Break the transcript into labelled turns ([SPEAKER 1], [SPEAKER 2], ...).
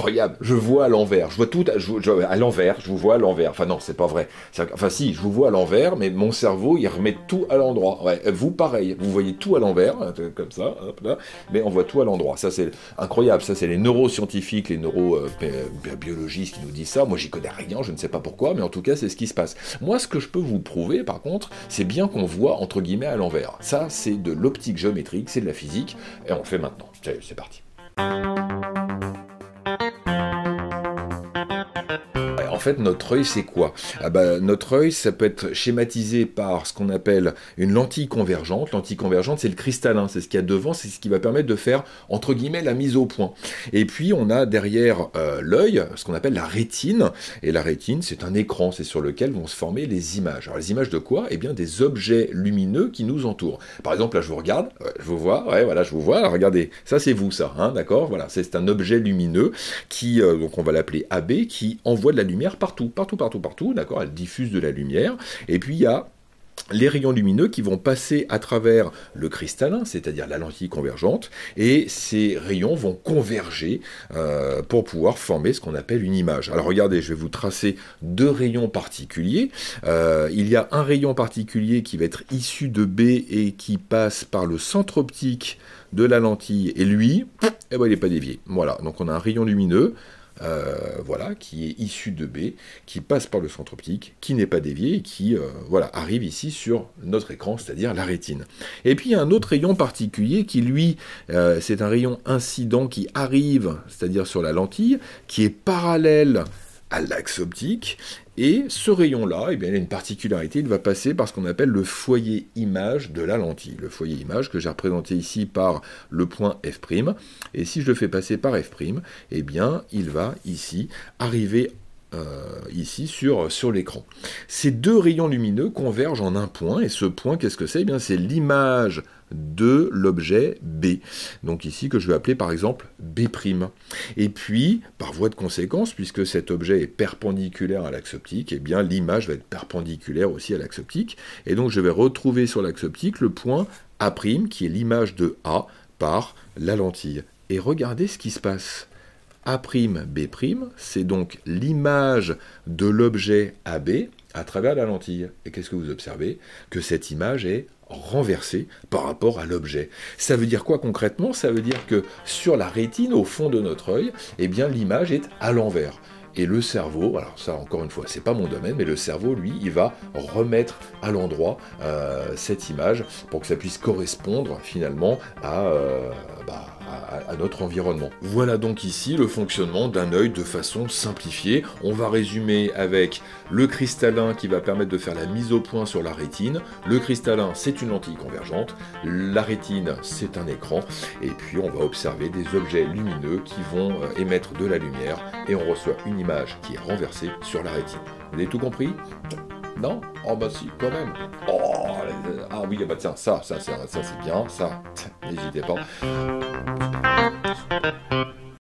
[SPEAKER 1] incroyable, je vois à l'envers, je vois tout à l'envers, je vous vois à l'envers, enfin non, c'est pas vrai, enfin si, je vous vois à l'envers, mais mon cerveau, il remet tout à l'endroit, ouais, vous pareil, vous voyez tout à l'envers, comme ça, hop là, mais on voit tout à l'endroit, ça c'est incroyable, ça c'est les neuroscientifiques, les neurobiologistes qui nous disent ça, moi j'y connais rien, je ne sais pas pourquoi, mais en tout cas c'est ce qui se passe. Moi ce que je peux vous prouver par contre, c'est bien qu'on voit entre guillemets à l'envers, ça c'est de l'optique géométrique, c'est de la physique, et on le fait maintenant, c'est parti. En fait, notre œil, c'est quoi? Notre œil, ça peut être schématisé par ce qu'on appelle une lentille convergente. Lentille convergente, c'est le cristallin, c'est ce qu'il y a devant, c'est ce qui va permettre de faire, entre guillemets, la mise au point. Et puis, on a derrière l'œil, ce qu'on appelle la rétine. Et la rétine, c'est un écran, c'est sur lequel vont se former les images. Alors, les images de quoi? Eh bien, des objets lumineux qui nous entourent. Par exemple, là, je vous regarde, je vous vois, ouais, voilà, je vous vois. Alors, regardez, ça, c'est vous, ça, hein, d'accord? Voilà, c'est un objet lumineux qui, donc on va l'appeler AB, qui envoie de la lumière partout, d'accord, elle diffuse de la lumière, et puis il y a les rayons lumineux qui vont passer à travers le cristallin, c'est-à-dire la lentille convergente, et ces rayons vont converger pour pouvoir former ce qu'on appelle une image. Alors regardez, je vais vous tracer deux rayons particuliers. Il y a un rayon particulier qui va être issu de B et qui passe par le centre optique de la lentille, et lui, eh ben, il n'est pas dévié. Voilà, donc on a un rayon lumineux, voilà, qui est issu de B, qui passe par le centre optique, qui n'est pas dévié, et qui voilà, arrive ici sur notre écran, c'est-à-dire la rétine. Et puis il y a un autre rayon particulier qui, lui, c'est un rayon incident qui arrive, c'est-à-dire sur la lentille, qui est parallèle à l'axe optique, et ce rayon-là, eh bien, il a une particularité, il va passer par ce qu'on appelle le foyer image de la lentille. Le foyer image que j'ai représenté ici par le point F', et si je le fais passer par F', eh bien, il va ici arriver ici sur l'écran. Ces deux rayons lumineux convergent en un point, et ce point, qu'est-ce que c'est? Eh bien, c'est l'image de l'objet B. Donc ici, que je vais appeler par exemple B'. Et puis, par voie de conséquence, puisque cet objet est perpendiculaire à l'axe optique, eh bien l'image va être perpendiculaire aussi à l'axe optique, et donc je vais retrouver sur l'axe optique le point A', qui est l'image de A par la lentille. Et regardez ce qui se passe. A'B', c'est donc l'image de l'objet AB à travers la lentille. Et qu'est-ce que vous observez? Que cette image est renversée par rapport à l'objet. Ça veut dire quoi concrètement? Ça veut dire que sur la rétine, au fond de notre œil, eh bien l'image est à l'envers. Et le cerveau, alors ça encore une fois, c'est pas mon domaine, mais le cerveau, lui, il va remettre à l'endroit cette image pour que ça puisse correspondre finalement à notre environnement. Voilà donc ici le fonctionnement d'un œil de façon simplifiée. On va résumer avec le cristallin qui va permettre de faire la mise au point sur la rétine. Le cristallin, c'est une lentille convergente. La rétine, c'est un écran. Et puis on va observer des objets lumineux qui vont émettre de la lumière et on reçoit une image qui est renversée sur la rétine. Vous avez tout compris? Non? Oh bah si, quand même. Oh, ah oui, bah tiens, ça c'est bien, ça, n'hésitez pas.